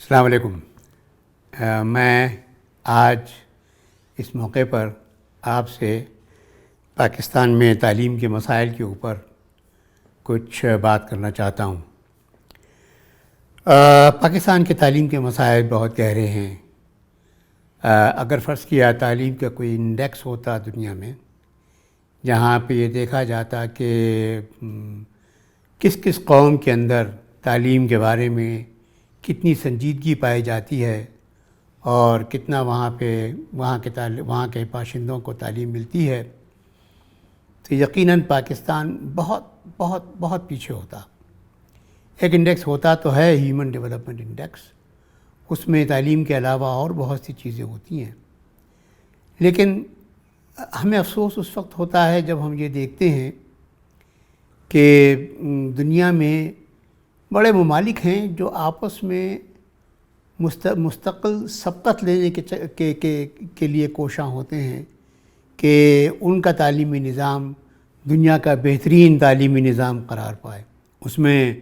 السلام علیکم۔ میں آج اس موقع پر آپ سے پاکستان میں تعلیم کے مسائل کے اوپر کچھ بات کرنا چاہتا ہوں۔ پاکستان کے تعلیم کے مسائل بہت گہرے ہیں۔ اگر فرض کیا تعلیم کا کوئی انڈیکس ہوتا دنیا میں جہاں پہ یہ دیکھا جاتا کہ کس کس قوم کے اندر تعلیم کے بارے میں کتنی سنجیدگی پائی جاتی ہے اور کتنا وہاں کے باشندوں کو تعلیم ملتی ہے، تو یقیناً پاکستان بہت بہت بہت پیچھے ہوتا۔ ایک انڈیکس ہوتا تو ہے ہیومن ڈیولپمنٹ انڈیکس، اس میں تعلیم کے علاوہ اور بہت سی چیزیں ہوتی ہیں، لیکن ہمیں افسوس اس وقت ہوتا ہے جب ہم یہ دیکھتے ہیں کہ دنیا میں بڑے ممالک ہیں جو آپس میں مستقل سبقت لینے کے لیے کوشاں ہوتے ہیں کہ ان کا تعلیمی نظام دنیا کا بہترین تعلیمی نظام قرار پائے۔ اس میں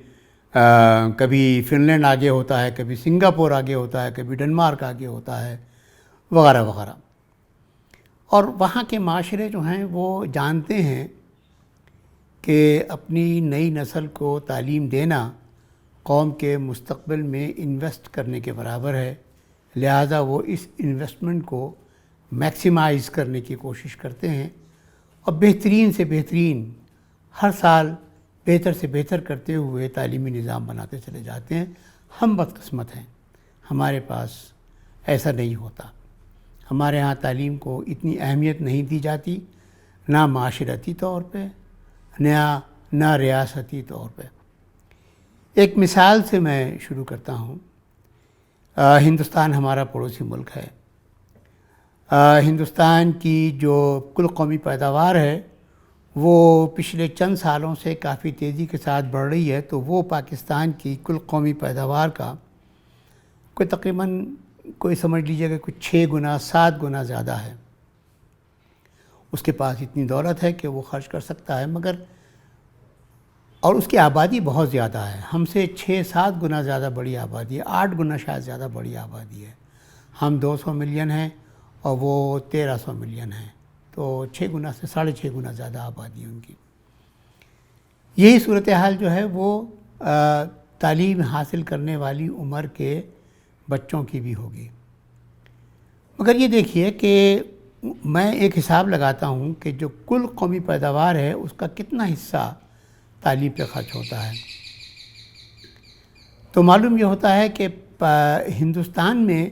کبھی فن لینڈ آگے ہوتا ہے، کبھی سنگاپور آگے ہوتا ہے، کبھی ڈنمارک آگے ہوتا ہے، وغیرہ وغیرہ۔ اور وہاں کے معاشرے جو ہیں وہ جانتے ہیں کہ اپنی نئی نسل کو تعلیم دینا قوم کے مستقبل میں انویسٹ کرنے کے برابر ہے، لہذا وہ اس انویسٹمنٹ کو میکسیمائز کرنے کی کوشش کرتے ہیں اور بہترین سے بہترین ہر سال بہتر سے بہتر کرتے ہوئے تعلیمی نظام بناتے چلے جاتے ہیں۔ ہم بدقسمت ہیں، ہمارے پاس ایسا نہیں ہوتا۔ ہمارے ہاں تعلیم کو اتنی اہمیت نہیں دی جاتی، نہ معاشرتی طور پہ نہ ریاستی طور پہ۔ ایک مثال سے میں شروع کرتا ہوں۔ ہندوستان ہمارا پڑوسی ملک ہے۔ ہندوستان کی جو کل قومی پیداوار ہے وہ پچھلے چند سالوں سے کافی تیزی کے ساتھ بڑھ رہی ہے، تو وہ پاکستان کی کل قومی پیداوار کا تقریباً سمجھ لیجیے گا 6 گنا 7 گنا زیادہ ہے۔ اس کے پاس اتنی دولت ہے کہ وہ خرچ کر سکتا ہے، اور اس کی آبادی بہت زیادہ ہے، ہم سے 6-7 گنا زیادہ بڑی آبادی ہے، 8 گنا شاید زیادہ بڑی آبادی ہے۔ ہم 200 ملین ہیں اور وہ 1300 ملین ہیں، تو 6 گنا سے 6.5 گنا زیادہ آبادی ہے ان کی۔ یہی صورتحال جو ہے وہ تعلیم حاصل کرنے والی عمر کے بچوں کی بھی ہوگی۔ مگر یہ دیکھیے کہ میں ایک حساب لگاتا ہوں کہ جو کل قومی پیداوار ہے اس کا کتنا حصہ تعلیم پہ خرچ ہوتا ہے، تو معلوم یہ ہوتا ہے کہ ہندوستان میں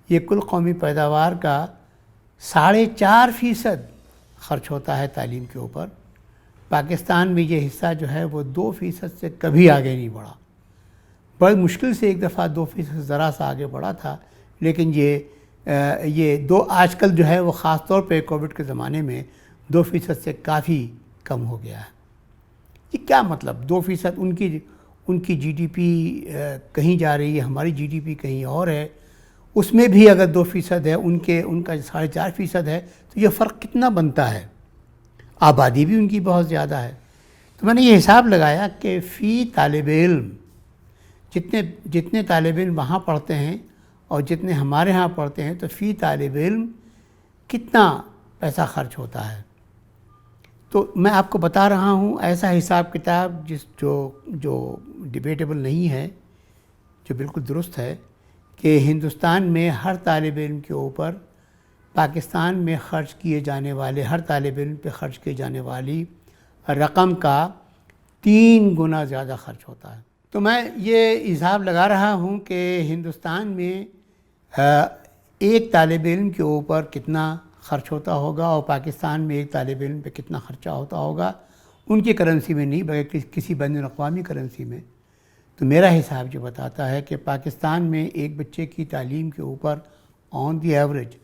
یہ کل قومی پیداوار کا 4.5% خرچ ہوتا ہے تعلیم کے اوپر۔ پاکستان میں یہ حصہ جو ہے وہ 2% سے کبھی آگے نہیں بڑھا، بڑی مشکل سے ایک دفعہ 2% ذرا سا آگے بڑھا تھا، لیکن یہ آج کل جو ہے وہ خاص طور پہ کووڈ کے زمانے میں 2% سے کافی کم ہو گیا ہے۔ یہ کیا مطلب؟ 2% ان کی جی ڈی پی کہیں جا رہی ہے، ہماری جی ڈی پی کہیں اور ہے، اس میں بھی اگر 2% ہے، ان کا 4.5% ہے، تو یہ فرق کتنا بنتا ہے؟ آبادی بھی ان کی بہت زیادہ ہے۔ تو میں نے یہ حساب لگایا کہ فی طالب علم جتنے طالب علم وہاں پڑھتے ہیں اور جتنے ہمارے ہاں پڑھتے ہیں، تو فی طالب علم کتنا پیسہ خرچ ہوتا ہے۔ تو میں آپ کو بتا رہا ہوں ایسا حساب کتاب جو ڈیبیٹیبل نہیں ہے، جو بالکل درست ہے، کہ ہندوستان میں ہر طالب علم کے اوپر پاکستان میں ہر طالب علم پہ خرچ کی جانے والی رقم کا 3 گنا زیادہ خرچ ہوتا ہے۔ تو میں یہ حساب لگا رہا ہوں کہ ہندوستان میں ایک طالب علم کے اوپر کتنا خرچ ہوتا ہوگا اور پاکستان میں ایک طالب علم پہ کتنا خرچہ ہوتا ہوگا، ان کی کرنسی میں نہیں بلکہ کسی بین الاقوامی کرنسی میں۔ تو میرا حساب جو بتاتا ہے کہ پاکستان میں ایک بچے کی تعلیم کے اوپر آن دی ایوریج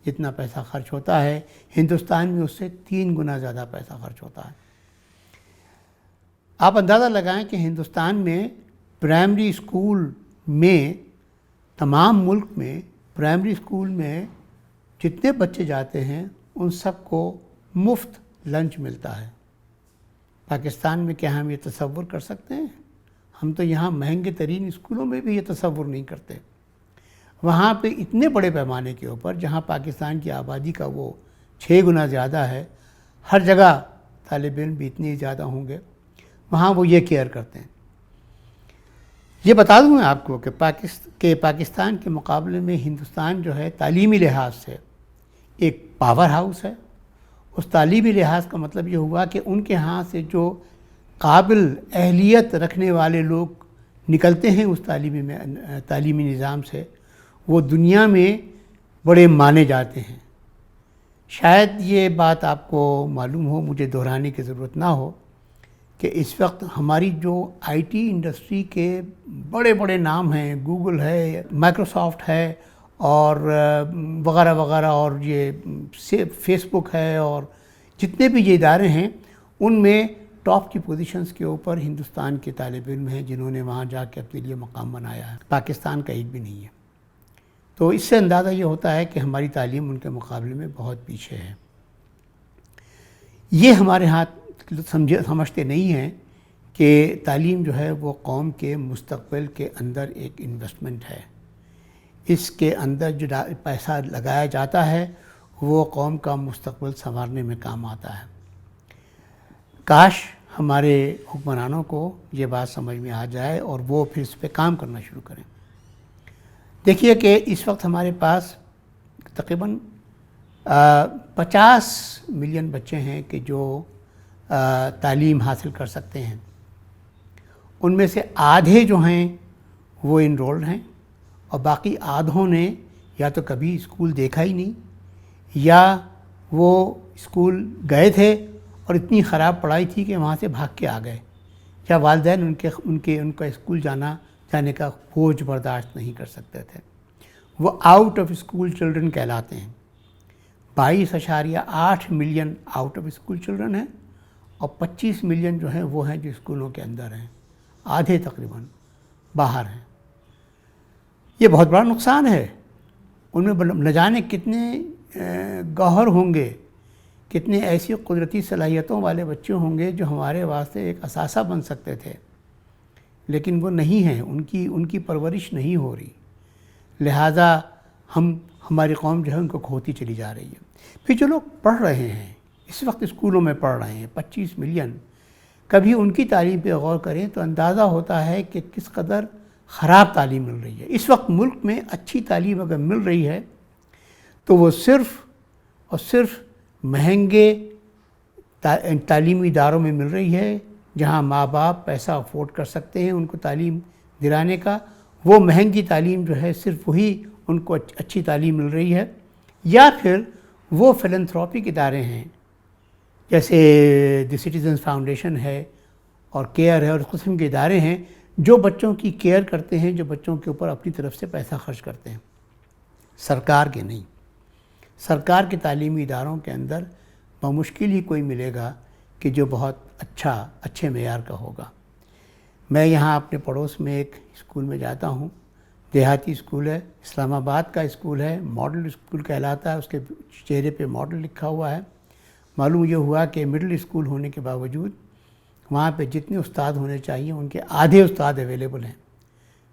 جتنا پیسہ خرچ ہوتا ہے، ہندوستان میں اس سے 3 گنا زیادہ پیسہ خرچ ہوتا ہے۔ آپ اندازہ لگائیں کہ ہندوستان میں پرائمری اسکول میں، تمام ملک میں پرائمری اسکول میں جتنے بچے جاتے ہیں ان سب کو مفت لنچ ملتا ہے۔ پاکستان میں کیا ہم یہ تصور کر سکتے ہیں؟ ہم تو یہاں مہنگے ترین اسکولوں میں بھی یہ تصور نہیں کرتے۔ وہاں پہ اتنے بڑے پیمانے کے اوپر، جہاں پاکستان کی آبادی کا وہ 6 گنا زیادہ ہے، ہر جگہ طالب علم بھی اتنے زیادہ ہوں گے، وہاں وہ یہ کیئر کرتے ہیں۔ یہ بتا دوں میں آپ کو کہ پاکستان کے مقابلے میں ہندوستان جو ہے تعلیمی لحاظ سے ایک پاور ہاؤس ہے۔ اس تعلیمی لحاظ کا مطلب یہ ہوا کہ ان کے ہاں سے جو قابل اہلیت رکھنے والے لوگ نکلتے ہیں اس تعلیمی نظام سے، وہ دنیا میں بڑے مانے جاتے ہیں۔ شاید یہ بات آپ کو معلوم ہو، مجھے دہرانے کی ضرورت نہ ہو، کہ اس وقت ہماری جو آئی ٹی انڈسٹری کے بڑے بڑے نام ہیں، گوگل ہے، مائکروسافٹ ہے، اور وغیرہ وغیرہ، اور یہ فیس بک ہے، اور جتنے بھی یہ ادارے ہیں، ان میں ٹاپ کی پوزیشنز کے اوپر ہندوستان کے طالب علم ہیں جنہوں نے وہاں جا کے اپنے لیے مقام بنایا ہے۔ پاکستان کا ایک بھی نہیں ہے۔ تو اس سے اندازہ یہ ہوتا ہے کہ ہماری تعلیم ان کے مقابلے میں بہت پیچھے ہے۔ یہ ہمارے ہاتھ سمجھتے نہیں ہیں کہ تعلیم جو ہے وہ قوم کے مستقبل کے اندر ایک انویسٹمنٹ ہے۔ اس کے اندر جو پیسہ لگایا جاتا ہے وہ قوم کا مستقبل سنوارنے میں کام آتا ہے۔ کاش ہمارے حکمرانوں کو یہ بات سمجھ میں آ جائے اور وہ پھر اس پہ کام کرنا شروع کریں۔ دیکھیے کہ اس وقت ہمارے پاس تقریباً 50 ملین بچے ہیں کہ جو تعلیم حاصل کر سکتے ہیں۔ ان میں سے آدھے جو ہیں وہ انرولڈ ہیں، اور باقی آدھوں نے یا تو کبھی اسکول دیکھا ہی نہیں، یا وہ اسکول گئے تھے اور اتنی خراب پڑھائی تھی کہ وہاں سے بھاگ کے آ گئے، یا والدین ان کا اسکول جانے کا بوجھ برداشت نہیں کر سکتے تھے۔ وہ آؤٹ آف اسکول چلڈرن کہلاتے ہیں۔ 22.8 million out of school children ہیں، اور 25 ملین جو ہیں وہ ہیں جو اسکولوں کے اندر ہیں، آدھے تقریباً باہر ہیں۔ یہ بہت بڑا نقصان ہے۔ ان میں نہ جانے کتنے گوہر ہوں گے، کتنے ایسی قدرتی صلاحیتوں والے بچے ہوں گے جو ہمارے واسطے ایک اثاثہ بن سکتے تھے، لیکن وہ نہیں ہیں، ان کی پرورش نہیں ہو رہی، لہٰذا ہماری قوم جو ہے ان کو کھوتی چلی جا رہی ہے۔ پھر جو لوگ پڑھ رہے ہیں اس وقت اسکولوں میں پڑھ رہے ہیں 25 ملین، کبھی ان کی تعلیم پہ غور کریں تو اندازہ ہوتا ہے کہ کس قدر خراب تعلیم مل رہی ہے۔ اس وقت ملک میں اچھی تعلیم اگر مل رہی ہے تو وہ صرف اور صرف مہنگے تعلیمی اداروں میں مل رہی ہے، جہاں ماں باپ پیسہ افورڈ کر سکتے ہیں ان کو تعلیم دلانے کا۔ وہ مہنگی تعلیم جو ہے صرف وہی ان کو اچھی تعلیم مل رہی ہے، یا پھر وہ فلنتھروپک ادارے ہیں جیسے دی سٹیزنز فاؤنڈیشن ہے اور کیئر ہے اور اس قسم کے ادارے ہیں جو بچوں کی کیئر کرتے ہیں، جو بچوں کے اوپر اپنی طرف سے پیسہ خرچ کرتے ہیں، سرکار کے نہیں۔ سرکار کے تعلیمی اداروں کے اندر بمشکل ہی کوئی ملے گا کہ جو بہت اچھے معیار کا ہوگا۔ میں یہاں اپنے پڑوس میں ایک اسکول میں جاتا ہوں، دیہاتی اسکول ہے، اسلام آباد کا اسکول ہے، ماڈل اسکول کہلاتا ہے، اس کے چہرے پہ ماڈل لکھا ہوا ہے۔ معلوم یہ ہوا کہ مڈل اسکول ہونے کے باوجود وہاں پہ جتنے استاد ہونے چاہیے ان کے آدھے استاد اویلیبل ہیں۔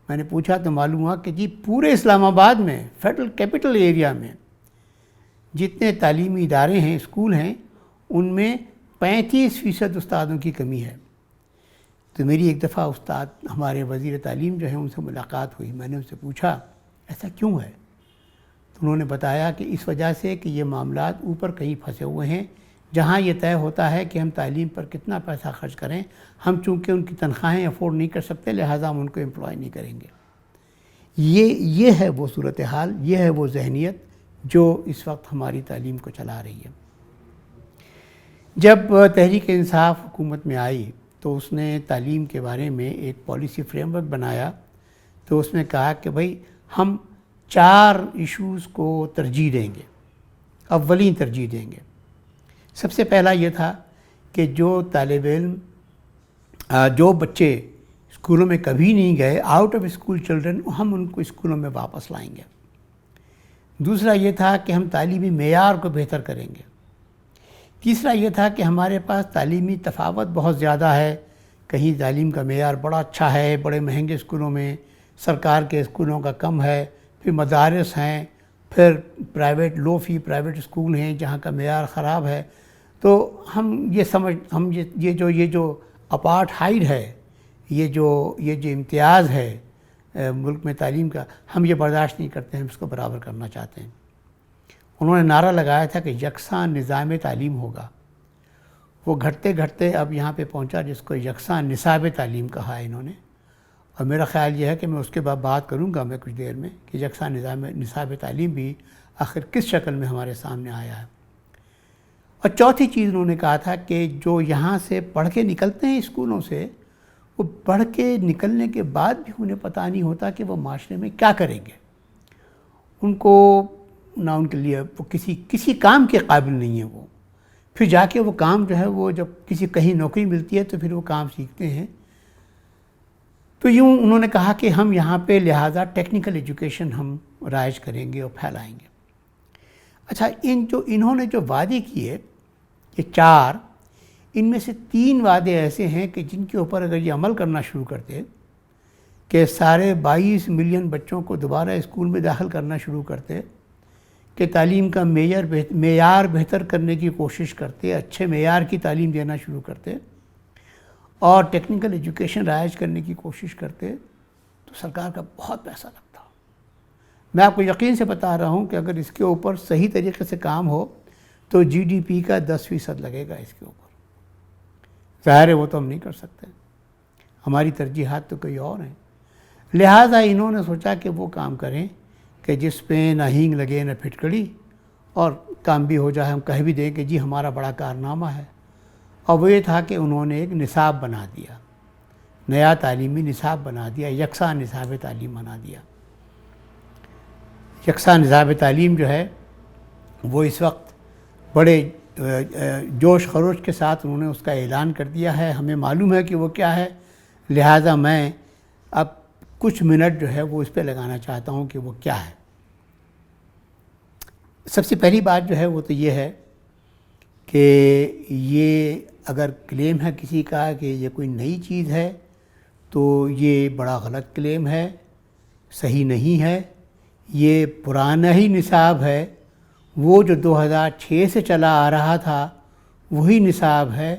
میں نے پوچھا تو معلوم ہوا کہ جی پورے اسلام آباد میں، فیڈرل کیپٹل ایریا میں جتنے تعلیمی ادارے ہیں، اسکول ہیں، ان میں 35% استادوں کی کمی ہے۔ تو میری ایک دفعہ استاد ہمارے وزیر تعلیم جو ہیں ان سے ملاقات ہوئی، میں نے ان سے پوچھا ایسا کیوں ہے؟ تو انہوں نے بتایا کہ اس وجہ سے کہ یہ معاملات اوپر کہیں پھنسے ہوئے ہیں، جہاں یہ طے ہوتا ہے کہ ہم تعلیم پر کتنا پیسہ خرچ کریں، ہم چونکہ ان کی تنخواہیں افورڈ نہیں کر سکتے لہٰذا ہم ان کو امپلائی نہیں کریں گے۔ یہ ہے وہ صورتحال، یہ ہے وہ ذہنیت جو اس وقت ہماری تعلیم کو چلا رہی ہے۔ جب تحریک انصاف حکومت میں آئی تو اس نے تعلیم کے بارے میں ایک پالیسی فریم ورک بنایا، تو اس نے کہا کہ بھئی ہم 4 ایشوز کو ترجیح دیں گے، اولین ترجیح دیں گے۔ سب سے پہلا یہ تھا کہ جو طالب علم جو بچے اسکولوں میں کبھی نہیں گئے، آؤٹ آف اسکول چلڈرن، ہم ان کو اسکولوں میں واپس لائیں گے۔ دوسرا یہ تھا کہ ہم تعلیمی معیار کو بہتر کریں گے۔ تیسرا یہ تھا کہ ہمارے پاس تعلیمی تفاوت بہت زیادہ ہے، کہیں تعلیم کا معیار بڑا اچھا ہے بڑے مہنگے اسکولوں میں، سرکار کے اسکولوں کا کم ہے، پھر مدارس ہیں، پھر پرائیویٹ لو فی پرائیویٹ اسکول ہیں جہاں کا معیار خراب ہے. تو ہم یہ جو اپارٹھائڈ ہے، یہ جو امتیاز ہے ملک میں تعلیم کا، ہم یہ برداشت نہیں کرتے ہیں، ہم اس کو برابر کرنا چاہتے ہیں. انہوں نے نعرہ لگایا تھا کہ یکساں نظام تعلیم ہوگا. وہ گھٹتے گھٹتے اب یہاں پہ پہنچا جس کو یکساں نصاب تعلیم کہا ہے انہوں نے. اور میرا خیال یہ ہے کہ میں اس کے بعد بات کروں گا میں کچھ دیر میں کہ یکساں نصاب تعلیم بھی آخر کس شکل میں ہمارے سامنے آیا ہے. اور چوتھی چیز انہوں نے کہا تھا کہ جو یہاں سے پڑھ کے نکلتے ہیں اسکولوں سے، وہ پڑھ کے نکلنے کے بعد بھی انہیں پتہ نہیں ہوتا کہ وہ معاشرے میں کیا کریں گے. ان کو نہ ان کے لیے وہ کسی کام کے قابل نہیں ہے. وہ پھر جا کے وہ کام جو ہے وہ جب کہیں نوکری ملتی ہے تو پھر وہ کام سیکھتے ہیں. تو یوں انہوں نے کہا کہ ہم یہاں پہ لہٰذا ٹیکنیکل ایجوکیشن ہم رائج کریں گے اور پھیلائیں گے. اچھا، انہوں نے جو وعدے کیے یہ 4، ان میں سے 3 وعدے ایسے ہیں کہ جن کے اوپر اگر یہ عمل کرنا شروع کرتے کہ سارے 22 ملین بچوں کو دوبارہ اسکول میں داخل کرنا شروع کرتے، کہ تعلیم کا معیار بہتر کرنے کی کوشش کرتے، اچھے معیار کی تعلیم دینا شروع کرتے اور ٹیکنیکل ایجوکیشن رائج کرنے کی کوشش کرتے، تو سرکار کا بہت پیسہ لگتا. میں آپ کو یقین سے بتا رہا ہوں کہ اگر اس کے اوپر صحیح طریقے سے کام ہو تو جی ڈی پی کا 10% لگے گا اس کے اوپر. ظاہر ہے وہ تو ہم نہیں کر سکتے، ہماری ترجیحات تو کوئی اور ہیں. لہٰذا انہوں نے سوچا کہ وہ کام کریں کہ جس پہ نہ ہینگ لگے نہ پھٹکڑی، اور کام بھی ہو جائے، ہم کہہ بھی دیں کہ جی ہمارا بڑا کارنامہ ہے. اور وہ یہ تھا کہ انہوں نے ایک نصاب بنا دیا، نیا تعلیمی نصاب بنا دیا، یکساں نصاب تعلیم بنا دیا. یکساں نصاب تعلیم جو ہے وہ اس وقت بڑے جوش خروش کے ساتھ انہوں نے اس کا اعلان کر دیا ہے. ہمیں معلوم ہے کہ وہ کیا ہے، لہٰذا میں اب کچھ منٹ جو ہے وہ اس پہ لگانا چاہتا ہوں کہ وہ کیا ہے. سب سے پہلی بات جو ہے وہ تو یہ ہے کہ یہ اگر کلیم ہے کسی کا کہ یہ کوئی نئی چیز ہے تو یہ بڑا غلط کلیم ہے، صحیح نہیں ہے. یہ پرانا ہی نصاب ہے، وہ جو 2006 سے چلا آ رہا تھا وہی نصاب ہے،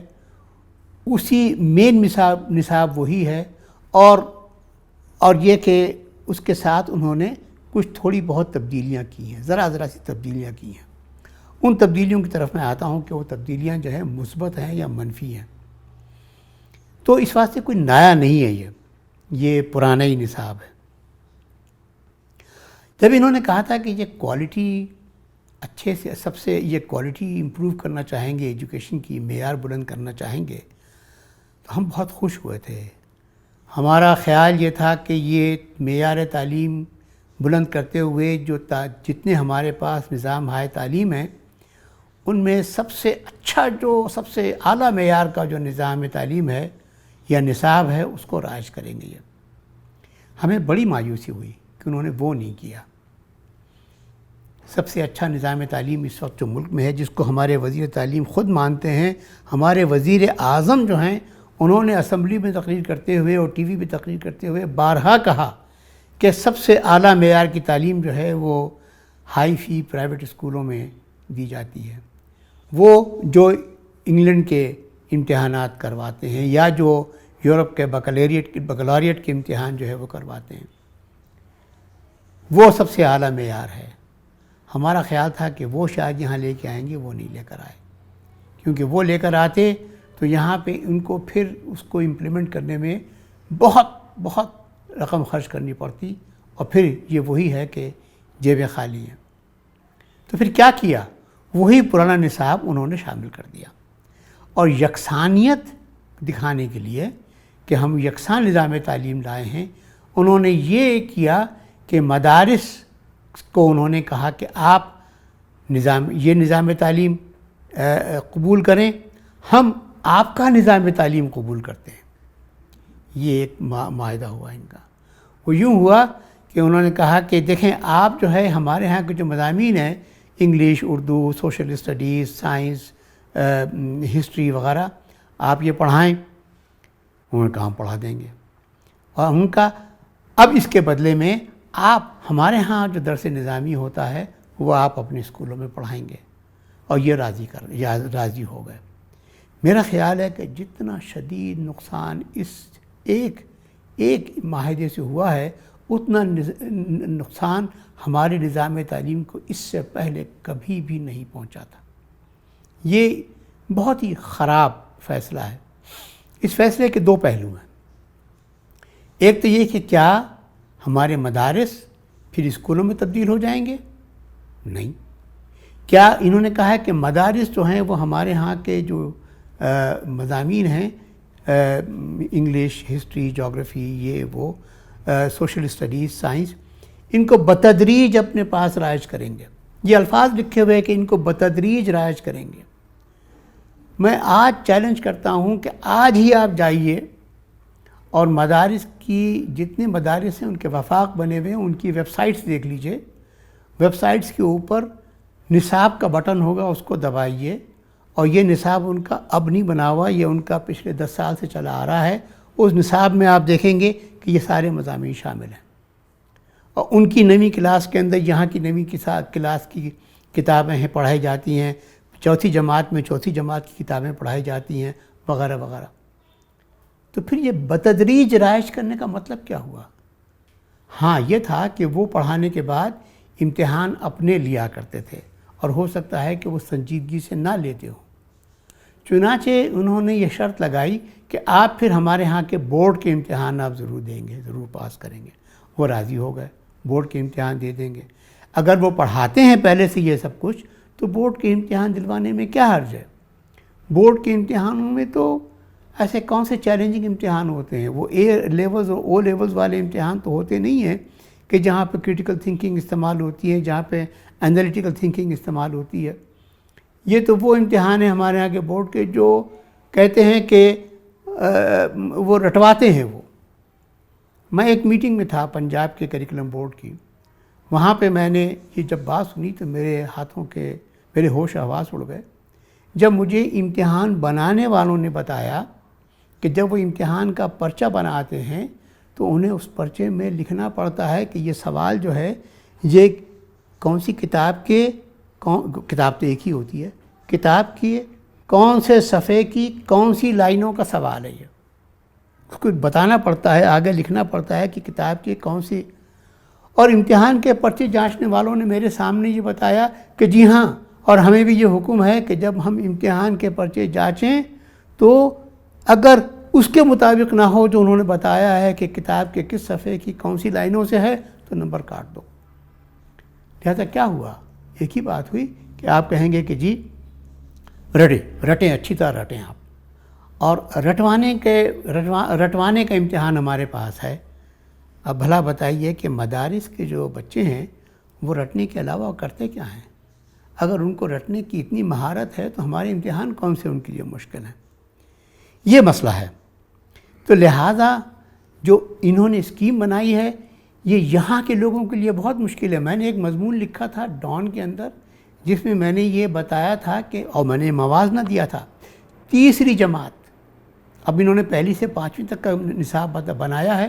اسی مین نصاب وہی ہے. اور یہ کہ اس کے ساتھ انہوں نے کچھ تھوڑی بہت تبدیلیاں کی ہیں، ذرا سی تبدیلیاں کی ہیں. ان تبدیلیوں کی طرف میں آتا ہوں کہ وہ تبدیلیاں جو ہیں مثبت ہیں یا منفی ہیں. تو اس واسطے کوئی نیا نہیں ہے، یہ پرانا ہی نصاب ہے. جب انہوں نے کہا تھا کہ یہ کوالٹی اچھے سے یہ کوالٹی امپروو کرنا چاہیں گے، ایجوکیشن کی معیار بلند کرنا چاہیں گے، تو ہم بہت خوش ہوئے تھے. ہمارا خیال یہ تھا کہ یہ معیار تعلیم بلند کرتے ہوئے جتنے ہمارے پاس نظام ہائے تعلیم ہیں ان میں سب سے اچھا سب سے اعلیٰ معیار کا جو نظام تعلیم ہے یا نصاب ہے اس کو رائج کریں گے. ہمیں بڑی مایوسی ہوئی کہ انہوں نے وہ نہیں کیا. سب سے اچھا نظام تعلیم اس وقت جو ملک میں ہے، جس کو ہمارے وزیر تعلیم خود مانتے ہیں، ہمارے وزیر اعظم جو ہیں انہوں نے اسمبلی میں تقریر کرتے ہوئے اور ٹی وی پہ تقریر کرتے ہوئے بارہا کہا کہ سب سے اعلیٰ معیار کی تعلیم جو ہے وہ ہائی فی پرائیویٹ اسکولوں میں دی جاتی ہے. وہ جو انگلینڈ کے امتحانات کرواتے ہیں یا جو یورپ کے بکالوریٹ کے امتحان جو ہے وہ کرواتے ہیں، وہ سب سے اعلیٰ معیار ہے. ہمارا خیال تھا کہ وہ شاید یہاں لے کے آئیں گے، وہ نہیں لے کر آئے، کیونکہ وہ لے کر آتے تو یہاں پہ ان کو پھر اس کو امپلیمنٹ کرنے میں بہت رقم خرچ کرنی پڑتی، اور پھر یہ وہی ہے کہ جیبیں خالی ہیں. تو پھر کیا کیا؟ وہی پرانا نصاب انہوں نے شامل کر دیا. اور یکسانیت دکھانے کے لیے کہ ہم یکساں نظام تعلیم لائے ہیں، انہوں نے یہ کیا کہ مدارس کو انہوں نے کہا کہ آپ یہ نظام تعلیم قبول کریں، ہم آپ کا نظام تعلیم قبول کرتے ہیں. یہ ایک معاہدہ ہوا ان کا. وہ یوں ہوا کہ انہوں نے کہا کہ دیکھیں آپ جو ہے ہمارے ہاں کے جو مضامین ہیں، English, Urdu, social studies, science, history وغیرہ، آپ یہ پڑھائیں. انہوں نے کہا ہم پڑھا دیں گے. اور ان کا اب اس کے بدلے میں آپ ہمارے ہاں جو درس نظامی ہوتا ہے وہ آپ اپنے اسکولوں میں پڑھائیں گے، اور یہ راضی ہو گئے۔ میرا خیال ہے کہ جتنا شدید نقصان اس ایک معاہدے سے ہوا ہے، اتنا نقصان ہمارے نظام تعلیم کو اس سے پہلے کبھی بھی نہیں پہنچا تھا۔ یہ بہت ہی خراب فیصلہ ہے۔ اس فیصلے کے دو پہلو ہیں۔ ایک تو یہ کہ کیا ہمارے مدارس پھر اسکولوں میں تبدیل ہو جائیں گے؟ نہیں۔ کیا انہوں نے کہا ہے کہ مدارس جو ہیں وہ ہمارے ہاں کے جو مضامین ہیں، انگلش، ہسٹری، جغرافی، یہ وہ سوشل اسٹڈیز، سائنس، ان کو بتدریج اپنے پاس رائج کریں گے؟ یہ الفاظ لکھے ہوئے کہ ان کو بتدریج رائج کریں گے۔ میں آج چیلنج کرتا ہوں کہ آج ہی آپ جائیے اور مدارس کی جتنے مدارس ہیں ان کے وفاق بنے ہوئے ہیں، ان کی ویب سائٹس دیکھ لیجئے۔ ویب سائٹس کے اوپر نصاب کا بٹن ہوگا، اس کو دبائیے، اور یہ نصاب ان کا اب نہیں بنا ہوا، یہ ان کا پچھلے 10 سال سے چلا آ رہا ہے۔ اس نصاب میں آپ دیکھیں گے کہ یہ سارے مضامین شامل ہیں، اور ان کی نویں کلاس کے اندر یہاں کی نویں کلاس کی کتابیں ہیں، پڑھائی جاتی ہیں، چوتھی جماعت میں چوتھی جماعت کی کتابیں پڑھائی جاتی ہیں، وغیرہ وغیرہ۔ تو پھر یہ بتدریج رائج کرنے کا مطلب کیا ہوا؟ ہاں، یہ تھا کہ وہ پڑھانے کے بعد امتحان اپنے لیا کرتے تھے، اور ہو سکتا ہے کہ وہ سنجیدگی سے نہ لیتے ہوں۔ چنانچہ انہوں نے یہ شرط لگائی کہ آپ پھر ہمارے ہاں کے بورڈ کے امتحان آپ ضرور دیں گے، ضرور پاس کریں گے۔ وہ راضی ہو گئے، بورڈ کے امتحان دے دیں گے۔ اگر وہ پڑھاتے ہیں پہلے سے یہ سب کچھ، تو بورڈ کے امتحان دلوانے میں کیا حرج ہے؟ بورڈ کے امتحانوں میں تو ایسے کون سے چیلنجنگ امتحان ہوتے ہیں؟ وہ اے لیولز اور او لیولز والے امتحان تو ہوتے نہیں ہیں کہ جہاں پہ کرٹیکل تھنکنگ استعمال ہوتی ہے، جہاں پہ انالیٹیکل تھنکنگ استعمال ہوتی ہے۔ یہ تو وہ امتحان ہیں ہمارے یہاں کے بورڈ کے جو کہتے ہیں کہ وہ رٹواتے ہیں۔ وہ میں ایک میٹنگ میں تھا پنجاب کے کریکولم بورڈ کی، وہاں پہ میں نے یہ جب بات سنی تو میرے ہوش حواس اڑ گئے، جب مجھے امتحان بنانے والوں نے بتایا کہ جب وہ امتحان کا پرچہ بناتے ہیں تو انہیں اس پرچے میں لکھنا پڑتا ہے کہ یہ سوال جو ہے یہ کون سی کتاب کے کتاب تو ایک ہی ہوتی ہے، کتاب کی کون سے صفحے کی کون سی لائنوں کا سوال ہے۔ یہ اس کو بتانا پڑتا ہے، آگے لکھنا پڑتا ہے کہ کتاب کی کون سی۔ اور امتحان کے پرچے جانچنے والوں نے میرے سامنے یہ بتایا کہ جی ہاں، اور ہمیں بھی یہ حکم ہے کہ جب ہم امتحان کے پرچے جانچیں تو اگر اس کے مطابق نہ ہو جو انہوں نے بتایا ہے کہ کتاب کے کس صفحے کی کون سی لائنوں سے ہے، تو نمبر کاٹ دو۔ لہذا کیا ہوا؟ ایک ہی بات ہوئی کہ آپ کہیں گے کہ جی رٹیں، اچھی طرح رٹیں آپ، اور رٹوانے کا امتحان ہمارے پاس ہے۔ اب بھلا بتائیے کہ مدارس کے جو بچے ہیں وہ رٹنے کے علاوہ کرتے کیا ہیں؟ اگر ان کو رٹنے کی اتنی مہارت ہے تو ہمارے امتحان کون سے ان کے لیے مشکل ہیں؟ یہ مسئلہ ہے۔ تو لہٰذا جو انہوں نے اسکیم بنائی ہے یہ یہاں کے لوگوں کے لیے بہت مشکل ہے۔ میں نے ایک مضمون لکھا تھا ڈان کے اندر جس میں میں نے یہ بتایا تھا کہ، اور میں نے موازنہ دیا تھا، تیسری جماعت، اب انہوں نے پہلی سے 5ویں تک کا نصاب بنایا ہے،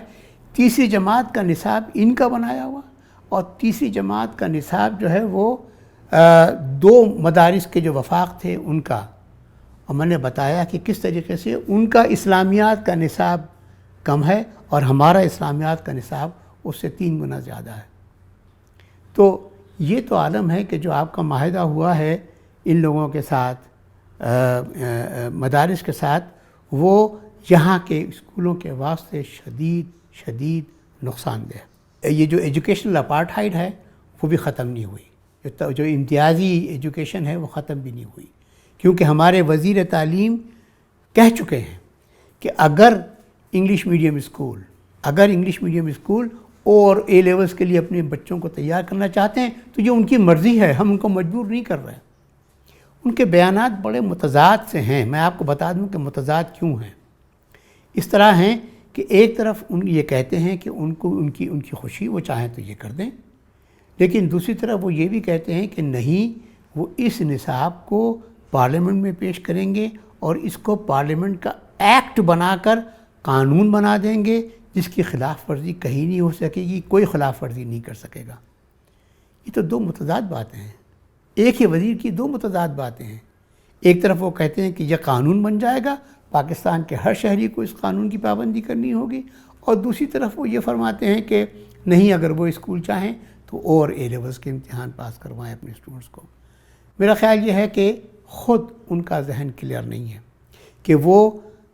تیسری جماعت کا نصاب ان کا بنایا ہوا، اور تیسری جماعت کا نصاب جو ہے وہ 2 مدارس کے جو وفاق تھے ان کا، اور میں نے بتایا کہ کس طریقے سے ان کا اسلامیات کا نصاب کم ہے اور ہمارا اسلامیات کا نصاب اس سے 3 گنا زیادہ ہے۔ تو یہ تو عالم ہے کہ جو آپ کا معاہدہ ہوا ہے ان لوگوں کے ساتھ، مدارس کے ساتھ، وہ یہاں کے اسکولوں کے واسطے شدید نقصان دہ۔ یہ جو ایجوکیشنل اپارٹھائڈ ہے وہ بھی ختم نہیں ہوئی، جو امتیازی ایجوکیشن ہے وہ ختم بھی نہیں ہوئی، کیونکہ ہمارے وزیر تعلیم کہہ چکے ہیں کہ اگر انگلش میڈیم اسکول اور اے لیولز کے لیے اپنے بچوں کو تیار کرنا چاہتے ہیں تو یہ ان کی مرضی ہے، ہم ان کو مجبور نہیں کر رہے ہیں۔ ان کے بیانات بڑے متضاد سے ہیں، میں آپ کو بتا دوں کہ متضاد کیوں ہیں۔ اس طرح ہیں کہ ایک طرف یہ کہتے ہیں کہ ان کی خوشی، وہ چاہیں تو یہ کر دیں، لیکن دوسری طرف وہ یہ بھی کہتے ہیں کہ نہیں، وہ اس نصاب کو پارلیمنٹ میں پیش کریں گے اور اس کو پارلیمنٹ کا ایکٹ بنا کر قانون بنا دیں گے جس کی خلاف ورزی کہیں نہیں ہو سکے گی، کوئی خلاف ورزی نہیں کر سکے گا۔ یہ تو دو متضاد باتیں ہیں، ایک ہی وزیر کی دو متضاد باتیں ہیں۔ ایک طرف وہ کہتے ہیں کہ یہ قانون بن جائے گا، پاکستان کے ہر شہری کو اس قانون کی پابندی کرنی ہوگی، اور دوسری طرف وہ یہ فرماتے ہیں کہ نہیں، اگر وہ اسکول چاہیں تو اور اے لیولز کے امتحان پاس کروائیں اپنے اسٹوڈنٹس کو۔ میرا خیال یہ ہے کہ خود ان کا ذہن کلیئر نہیں ہے کہ وہ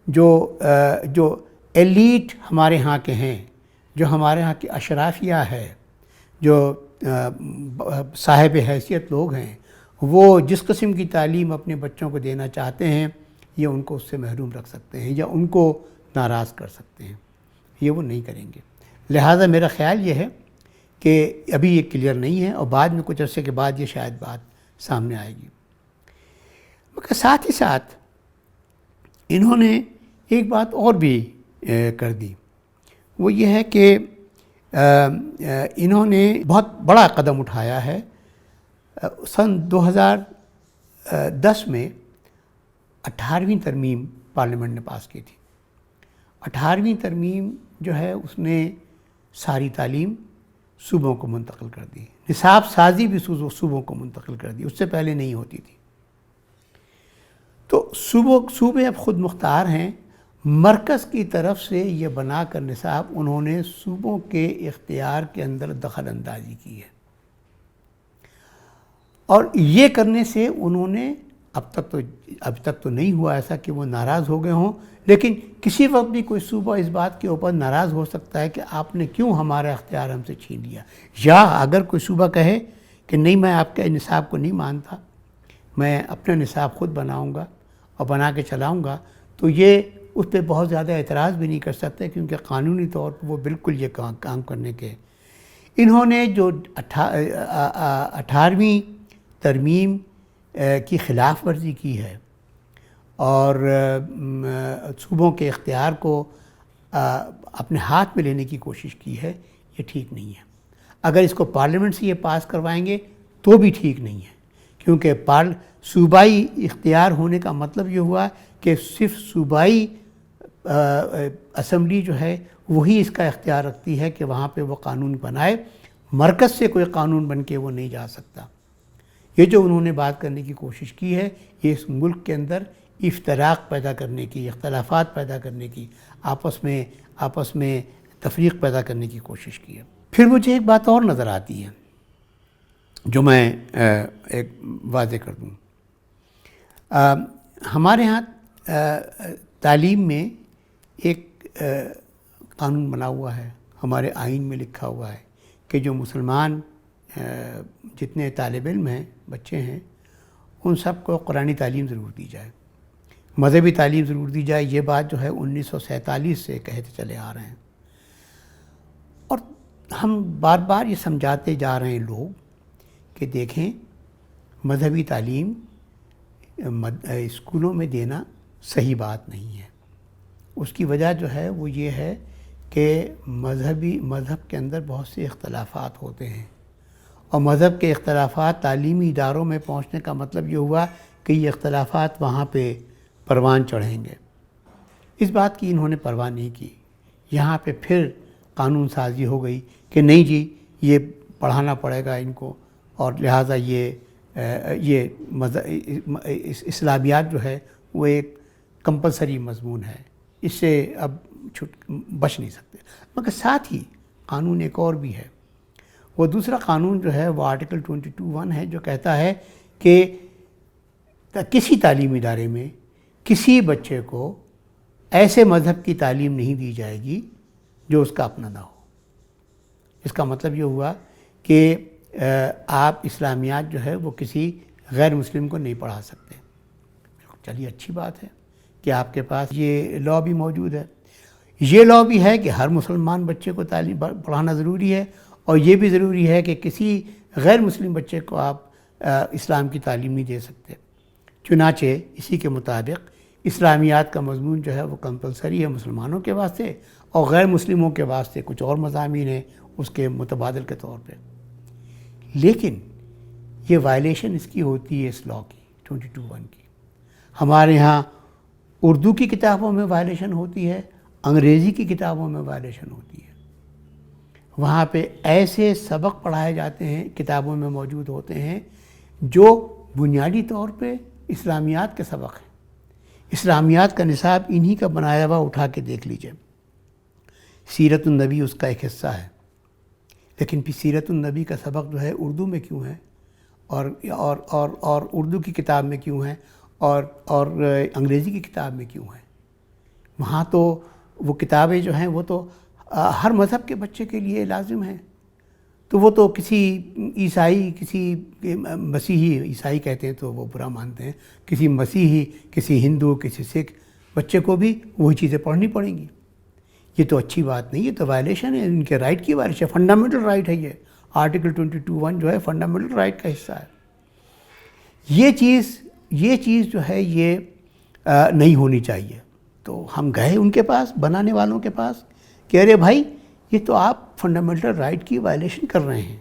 جو ایلیٹ ہمارے ہاں کے ہیں، جو ہمارے ہاں کی اشرافیہ ہے، جو صاحب حیثیت لوگ ہیں، وہ جس قسم کی تعلیم اپنے بچوں کو دینا چاہتے ہیں، یہ ان کو اس سے محروم رکھ سکتے ہیں یا ان کو ناراض کر سکتے ہیں۔ یہ وہ نہیں کریں گے۔ لہٰذا میرا خیال یہ ہے کہ ابھی یہ کلیئر نہیں ہے، اور بعد میں کچھ عرصے کے بعد یہ شاید بات سامنے آئے گی۔ مگر ساتھ ہی ساتھ انہوں نے ایک بات اور بھی کر دی، وہ یہ ہے کہ انہوں نے بہت بڑا قدم اٹھایا ہے۔ سن 2010 میں 18ویں ترمیم پارلیمنٹ نے پاس کی تھی۔ 18ویں ترمیم جو ہے اس نے ساری تعلیم صوبوں کو منتقل کر دی، نصاب سازی بھی صوبوں کو منتقل کر دی، اس سے پہلے نہیں ہوتی تھی۔ تو صوبے اب خود مختار ہیں۔ مرکز کی طرف سے یہ بنا کر نصاب انہوں نے صوبوں کے اختیار کے اندر دخل اندازی کی ہے، اور یہ کرنے سے انہوں نے اب تک تو نہیں ہوا ایسا کہ وہ ناراض ہو گئے ہوں، لیکن کسی وقت بھی کوئی صوبہ اس بات کے اوپر ناراض ہو سکتا ہے کہ آپ نے کیوں ہمارا اختیار ہم سے چھین لیا، یا اگر کوئی صوبہ کہے کہ نہیں، میں آپ کے نصاب کو نہیں مانتا، میں اپنا نصاب خود بناؤں گا اور بنا کے چلاؤں گا، تو یہ اس پہ بہت زیادہ اعتراض بھی نہیں کر سکتے، کیونکہ قانونی طور پر وہ بالکل یہ کام کرنے کے۔ انہوں نے جو 18ویں ترمیم کی خلاف ورزی کی ہے اور صوبوں کے اختیار کو اپنے ہاتھ میں لینے کی کوشش کی ہے، یہ ٹھیک نہیں ہے۔ اگر اس کو پارلیمنٹ سے یہ پاس کروائیں گے تو بھی ٹھیک نہیں ہے، کیونکہ صوبائی اختیار ہونے کا مطلب یہ ہوا کہ صرف صوبائی اسمبلی جو ہے وہی اس کا اختیار رکھتی ہے کہ وہاں پہ وہ قانون بنائے، مرکز سے کوئی قانون بن کے وہ نہیں جا سکتا۔ یہ جو انہوں نے بات کرنے کی کوشش کی ہے، یہ اس ملک کے اندر افتراق پیدا کرنے کی، اختلافات پیدا کرنے کی، آپس میں تفریق پیدا کرنے کی کوشش کی ہے۔ پھر مجھے ایک بات اور نظر آتی ہے جو میں ایک واضح کر دوں۔ ہمارے ہاں تعلیم میں ایک قانون بنا ہوا ہے، ہمارے آئین میں لکھا ہوا ہے کہ جو مسلمان جتنے طالب علم ہیں، بچے ہیں، ان سب کو قرآنی تعلیم ضرور دی جائے، مذہبی تعلیم ضرور دی جائے۔ یہ بات جو ہے 1947 سے کہتے چلے آ رہے ہیں، اور ہم بار بار یہ سمجھاتے جا رہے ہیں لوگ کہ دیکھیں، مذہبی تعلیم اسکولوں میں دینا صحیح بات نہیں ہے۔ اس کی وجہ جو ہے وہ یہ ہے کہ مذہب کے اندر بہت سے اختلافات ہوتے ہیں، اور مذہب کے اختلافات تعلیمی اداروں میں پہنچنے کا مطلب یہ ہوا کہ یہ اختلافات وہاں پہ پروان چڑھیں گے۔ اس بات کی انہوں نے پرواہ نہیں کی۔ یہاں پہ پھر قانون سازی ہو گئی کہ نہیں جی، یہ پڑھانا پڑے گا ان کو، اور لہٰذا یہ اسلامیات جو ہے وہ ایک کمپلسری مضمون ہے، اس سے اب بچ نہیں سکتے۔ مگر ساتھ ہی قانون ایک اور بھی ہے، وہ دوسرا قانون جو ہے وہ آرٹیکل 22(1) ہے، جو کہتا ہے کہ کسی تعلیمی ادارے میں کسی بچے کو ایسے مذہب کی تعلیم نہیں دی جائے گی جو اس کا اپنا نہ ہو۔ اس کا مطلب یہ ہوا کہ آپ اسلامیات جو ہے وہ کسی غیر مسلم کو نہیں پڑھا سکتے۔ چلیے، اچھی بات ہے کہ آپ کے پاس یہ لاء بھی موجود ہے۔ یہ لاء بھی ہے کہ ہر مسلمان بچے کو تعلیم پڑھانا ضروری ہے، اور یہ بھی ضروری ہے کہ کسی غیر مسلم بچے کو آپ اسلام کی تعلیم نہیں دے سکتے۔ چنانچہ اسی کے مطابق اسلامیات کا مضمون جو ہے وہ کمپلسری ہے مسلمانوں کے واسطے، اور غیر مسلموں کے واسطے کچھ اور مضامین ہیں اس کے متبادل کے طور پہ۔ لیکن یہ وائلیشن اس کی ہوتی ہے، اس لاء کی 22(1) کی۔ ہمارے ہاں اردو کی کتابوں میں وائلیشن ہوتی ہے، انگریزی کی کتابوں میں وائلیشن ہوتی ہے، وہاں پہ ایسے سبق پڑھائے جاتے ہیں، کتابوں میں موجود ہوتے ہیں جو بنیادی طور پہ اسلامیات کے سبق ہیں۔ اسلامیات کا نصاب انہی کا بنایا ہوا اٹھا کے دیکھ لیجئے، سیرت النبی اس کا ایک حصہ ہے، لیکن پھر سیرت النبی کا سبق جو ہے اردو میں کیوں ہے اور اردو کی کتاب میں کیوں ہے اور انگریزی کی کتاب میں کیوں ہے؟ وہاں تو وہ کتابیں جو ہیں وہ تو ہر مذہب کے بچے کے لیے لازم ہیں، تو وہ تو کسی عیسائی، کسی مسیحی، عیسائی کہتے ہیں تو وہ برا مانتے ہیں، کسی مسیحی، کسی ہندو، کسی سکھ بچے کو بھی وہی چیزیں پڑھنی پڑیں گی۔ یہ تو اچھی بات نہیں، یہ تو وائلیشن ہے، ان کے رائٹ کی وائلیشن ہے، فنڈامنٹل رائٹ ہے۔ یہ آرٹیکل 22(1) جو ہے فنڈامنٹل رائٹ کا حصہ ہے۔ یہ چیز جو ہے یہ نہیں ہونی چاہیے۔ تو ہم گئے ان کے پاس، بنانے والوں کے پاس، کہ ارے بھائی یہ تو آپ فنڈامنٹل رائٹ کی وائلیشن کر رہے ہیں۔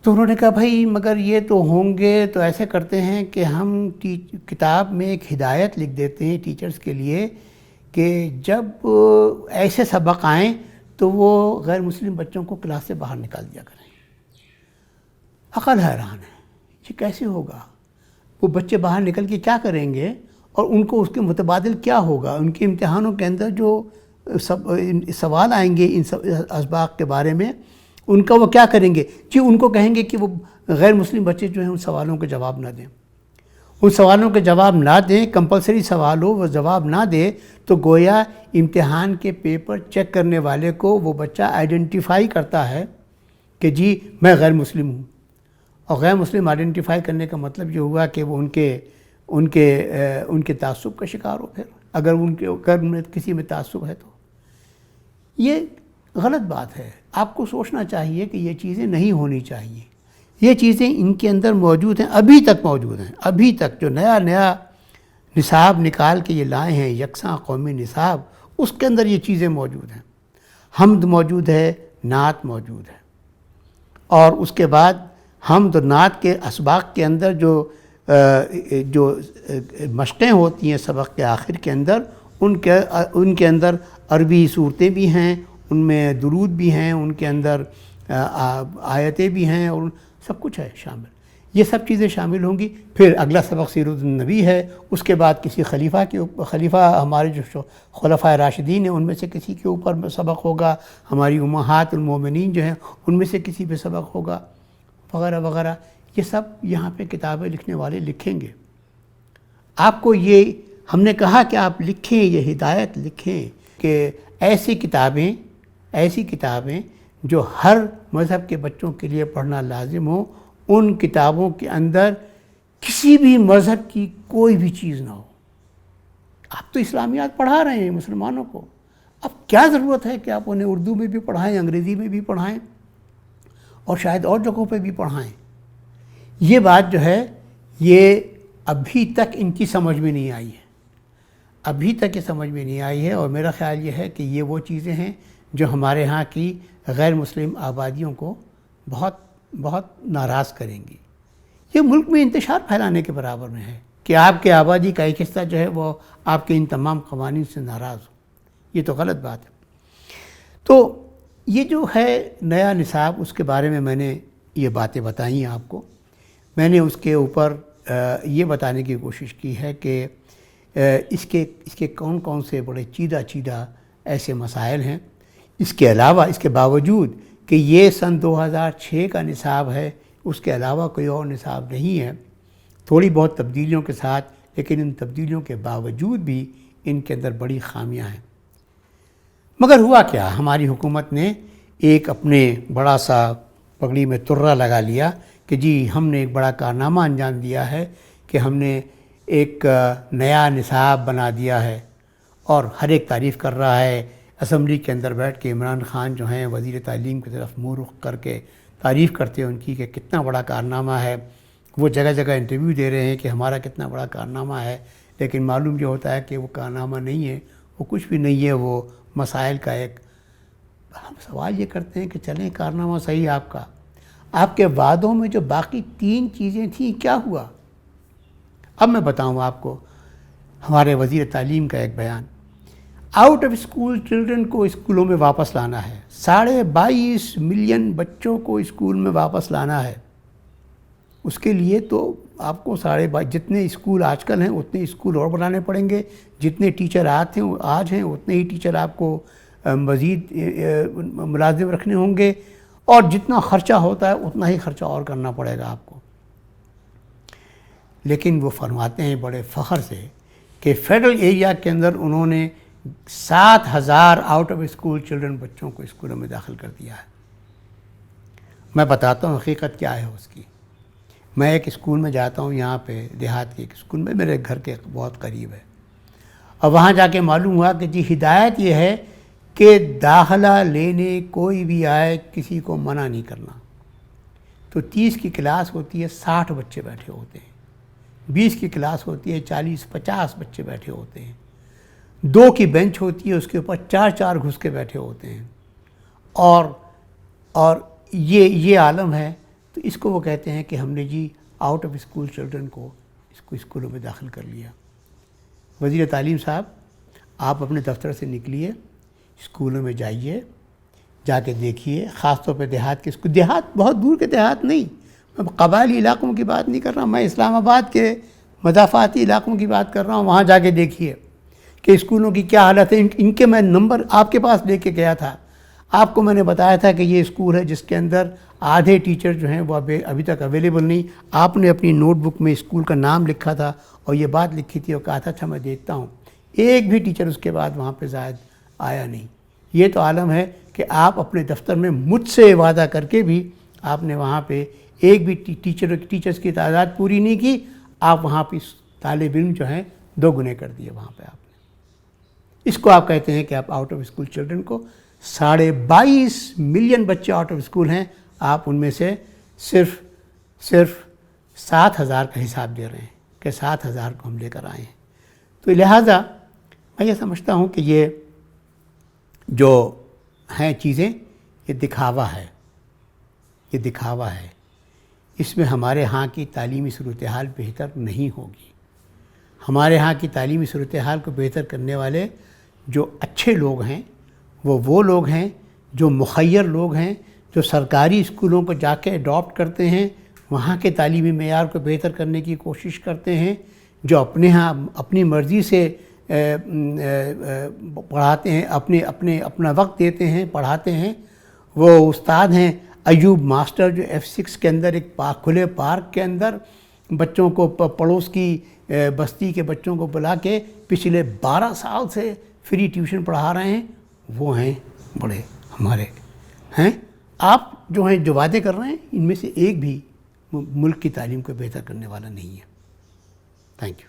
تو انہوں نے کہا بھائی مگر یہ تو ہوں گے، تو ایسے کرتے ہیں کہ ہم کتاب میں ایک ہدایت لکھ دیتے ہیں ٹیچرز کے لیے کہ جب ایسے سبق آئیں تو وہ غیر مسلم بچوں کو کلاس سے باہر نکال دیا کریں۔ عقل حیران ہے، یہ کیسے ہوگا؟ وہ بچے باہر نکل کے کیا کریں گے اور ان کو اس کے متبادل کیا ہوگا؟ ان کے امتحانوں کے اندر جو سوال آئیں گے ان اسباق کے بارے میں، ان کا وہ کیا کریں گے؟ جی ان کو کہیں گے کہ وہ غیر مسلم بچے جو ہیں ان سوالوں کے جواب نہ دیں، ان سوالوں کے جواب نہ دیں، کمپلسری سوال ہو وہ جواب نہ دے، تو گویا امتحان کے پیپر چیک کرنے والے کو وہ بچہ آئیڈینٹیفائی کرتا ہے کہ جی میں غیر مسلم ہوں، اور غیر مسلم آئیڈینٹیفائی کرنے کا مطلب یہ ہوا کہ وہ ان کے تعصب کا شکار ہو۔ پھر اگر ان میں کسی میں تعصب ہے تو یہ غلط بات ہے۔ آپ کو سوچنا چاہیے کہ یہ چیزیں نہیں ہونی چاہیے۔ یہ چیزیں ان کے اندر موجود ہیں، ابھی تک موجود ہیں، ابھی تک جو نیا نصاب نکال کے یہ لائے ہیں، یکساں قومی نصاب، اس کے اندر یہ چیزیں موجود ہیں۔ حمد موجود ہے، نعت موجود ہے، اور اس کے بعد حمد و نعت کے اسباق کے اندر جو مشقیں ہوتی ہیں سبق کے آخر کے اندر، ان کے اندر عربی صورتیں بھی ہیں، ان میں درود بھی ہیں، ان کے اندر آیتیں بھی ہیں، اور سب کچھ ہے شامل۔ یہ سب چیزیں شامل ہوں گی۔ پھر اگلا سبق سیرت النبی ہے، اس کے بعد کسی خلیفہ ہمارے جو خلفائے راشدین ہیں ان میں سے کسی کے اوپر سبق ہوگا، ہماری امہات المومنین جو ہیں ان میں سے کسی پہ سبق ہوگا، وغیرہ وغیرہ۔ یہ سب یہاں پہ کتابیں لکھنے والے لکھیں گے۔ آپ کو یہ ہم نے کہا کہ آپ لکھیں، یہ ہدایت لکھیں کہ ایسی کتابیں جو ہر مذہب کے بچوں کے لیے پڑھنا لازم ہو، ان کتابوں کے اندر کسی بھی مذہب کی کوئی بھی چیز نہ ہو۔ آپ تو اسلامیات پڑھا رہے ہیں مسلمانوں کو، اب کیا ضرورت ہے کہ آپ انہیں اردو میں بھی پڑھائیں، انگریزی میں بھی پڑھائیں، اور شاید اور جگہوں پہ بھی پڑھائیں؟ یہ بات جو ہے یہ ابھی تک ان کی سمجھ میں نہیں آئی ہے، ابھی تک یہ سمجھ میں نہیں آئی ہے، اور میرا خیال یہ ہے کہ یہ وہ چیزیں ہیں جو ہمارے ہاں کی غیر مسلم آبادیوں کو بہت بہت ناراض کریں گی۔ یہ ملک میں انتشار پھیلانے کے برابر میں ہے کہ آپ کے آبادی کا ایک حصہ جو ہے وہ آپ کے ان تمام قوانین سے ناراض ہو۔ یہ تو غلط بات ہے۔ تو یہ جو ہے نیا نصاب، اس کے بارے میں میں نے یہ باتیں بتائیں ہیں آپ کو۔ میں نے اس کے اوپر یہ بتانے کی کوشش کی ہے کہ اس کے کون سے بڑے چیدہ ایسے مسائل ہیں۔ اس کے علاوہ، اس کے باوجود کہ یہ سن 2006 کا نصاب ہے، اس کے علاوہ کوئی اور نصاب نہیں ہے، تھوڑی بہت تبدیلیوں کے ساتھ، لیکن ان تبدیلیوں کے باوجود بھی ان کے اندر بڑی خامیاں ہیں۔ مگر ہوا کیا، ہماری حکومت نے ایک اپنے بڑا سا پگڑی میں ترا لگا لیا کہ جی ہم نے ایک بڑا کارنامہ انجام دیا ہے کہ ہم نے ایک نیا نصاب بنا دیا ہے، اور ہر ایک تعریف کر رہا ہے۔ اسمبلی کے اندر بیٹھ کے عمران خان جو ہیں وزیر تعلیم کی طرف منہ رخ کر کے تعریف کرتے ہیں ان کی کہ کتنا بڑا کارنامہ ہے، وہ جگہ جگہ انٹرویو دے رہے ہیں کہ ہمارا کتنا بڑا کارنامہ ہے، لیکن معلوم یہ ہوتا ہے کہ وہ کارنامہ نہیں ہے، وہ کچھ بھی نہیں ہے، وہ مسائل کا ایک۔ ہم سوال یہ کرتے ہیں کہ چلیں کارنامہ صحیح آپ کا، آپ کے وعدوں میں جو باقی 3 چیزیں تھیں کیا ہوا؟ اب میں بتاؤں آپ کو ہمارے وزیر تعلیم کا ایک بیان۔ آؤٹ آف اسکول چلڈرن کو اسکولوں میں واپس لانا ہے. 22.5 ملین بچوں کو اسکول میں واپس لانا ہے. اس کے لیے تو آپ کو جتنے اسکول آج کل ہیں اتنے اسکول اور بنانے پڑیں گے. جتنے ٹیچر آج ہیں اتنے ہی ٹیچر آپ کو مزید ملازم رکھنے ہوں گے، اور جتنا خرچہ ہوتا ہے اتنا ہی خرچہ اور کرنا پڑے گا آپ کو. لیکن وہ فرماتے ہیں بڑے فخر سے کہ فیڈرل ایریا کے اندر انہوں نے 7,000 آؤٹ آف اسکول چلڈرن بچوں کو اسکولوں میں داخل کر دیا ہے. میں بتاتا ہوں حقیقت کیا ہے اس کی. میں ایک اسکول میں جاتا ہوں، یہاں پہ دیہات کے ایک اسکول میں، میرے گھر کے بہت قریب ہے، اور وہاں جا کے معلوم ہوا کہ جی ہدایت یہ ہے کہ داخلہ لینے کوئی بھی آئے کسی کو منع نہیں کرنا. تو 30 کی کلاس ہوتی ہے، 60 بچے بیٹھے ہوتے ہیں. 20 کی کلاس ہوتی ہے، 40-50 بچے بیٹھے ہوتے ہیں. 2 کی بینچ ہوتی ہے، اس کے اوپر 4 گھس کے بیٹھے ہوتے ہیں. اور یہ عالم ہے. تو اس کو وہ کہتے ہیں کہ ہم نے جی آؤٹ آف اسکول چلڈرن کو اسکولوں میں داخل کر لیا. وزیر تعلیم صاحب، آپ اپنے دفتر سے نکلیے، اسکولوں میں جائیے، جا کے دیکھیے، خاص طور پہ دیہات کے اسکول. دیہات بہت دور کے دیہات نہیں، میں قبائلی علاقوں کی بات نہیں کر رہا، میں اسلام آباد کے مضافاتی علاقوں کی بات کر رہا ہوں. وہاں جا کے دیکھیے کہ اسکولوں کی کیا حالت ہے. ان کے میں نمبر آپ کے پاس لے کے گیا تھا. آپ کو میں نے بتایا تھا کہ یہ اسکول ہے جس کے اندر آدھے ٹیچر جو ہیں وہ ابھی تک اویلیبل نہیں. آپ نے اپنی نوٹ بک میں اسکول کا نام لکھا تھا اور یہ بات لکھی تھی اور کہا تھا اچھا میں دیکھتا ہوں. ایک بھی ٹیچر اس کے بعد وہاں پہ زائد آیا نہیں. یہ تو عالم ہے کہ آپ اپنے دفتر میں مجھ سے وعدہ کر کے بھی آپ نے وہاں پہ ایک بھی ٹیچرز کی تعداد پوری نہیں کی. آپ وہاں پہ طالب علم جو ہیں 2 گنے کر دیے وہاں پہ آپ نے. اس کو آپ کہتے ہیں کہ آپ آؤٹ آف اسکول چلڈرن کو 22.5 ملین بچے آؤٹ آف اسکول ہیں، آپ ان میں سے صرف 7,000 کا حساب دے رہے ہیں کہ 7,000 کو ہم لے کر آئے ہیں. تو لہٰذا میں یہ سمجھتا ہوں کہ یہ جو ہیں چیزیں یہ دکھاوا ہے. یہ دکھاوا ہے. اس میں ہمارے ہاں کی تعلیمی صورتحال بہتر نہیں ہوگی. ہمارے ہاں کی تعلیمی صورتحال کو بہتر کرنے والے جو اچھے لوگ ہیں وہ لوگ ہیں جو مخیر لوگ ہیں، جو سرکاری اسکولوں کو جا کے اڈاپٹ کرتے ہیں، وہاں کے تعلیمی معیار کو بہتر کرنے کی کوشش کرتے ہیں، جو اپنے ہاں اپنی مرضی سے پڑھاتے ہیں، اپنا وقت دیتے ہیں، پڑھاتے ہیں. وہ استاد ہیں ایوب ماسٹر جو F6 کے اندر ایک کھلے پارک کے اندر بچوں کو پڑوس کی بستی کے بچوں کو بلا کے پچھلے 12 سال سے فری ٹیوشن پڑھا رہے ہیں. وہ ہیں بڑے ہمارے ہیں. آپ جو ہیں جو وعدے کر رہے ہیں ان میں سے ایک بھی ملک کی تعلیم کو بہتر کرنے والا نہیں ہے. Thank you.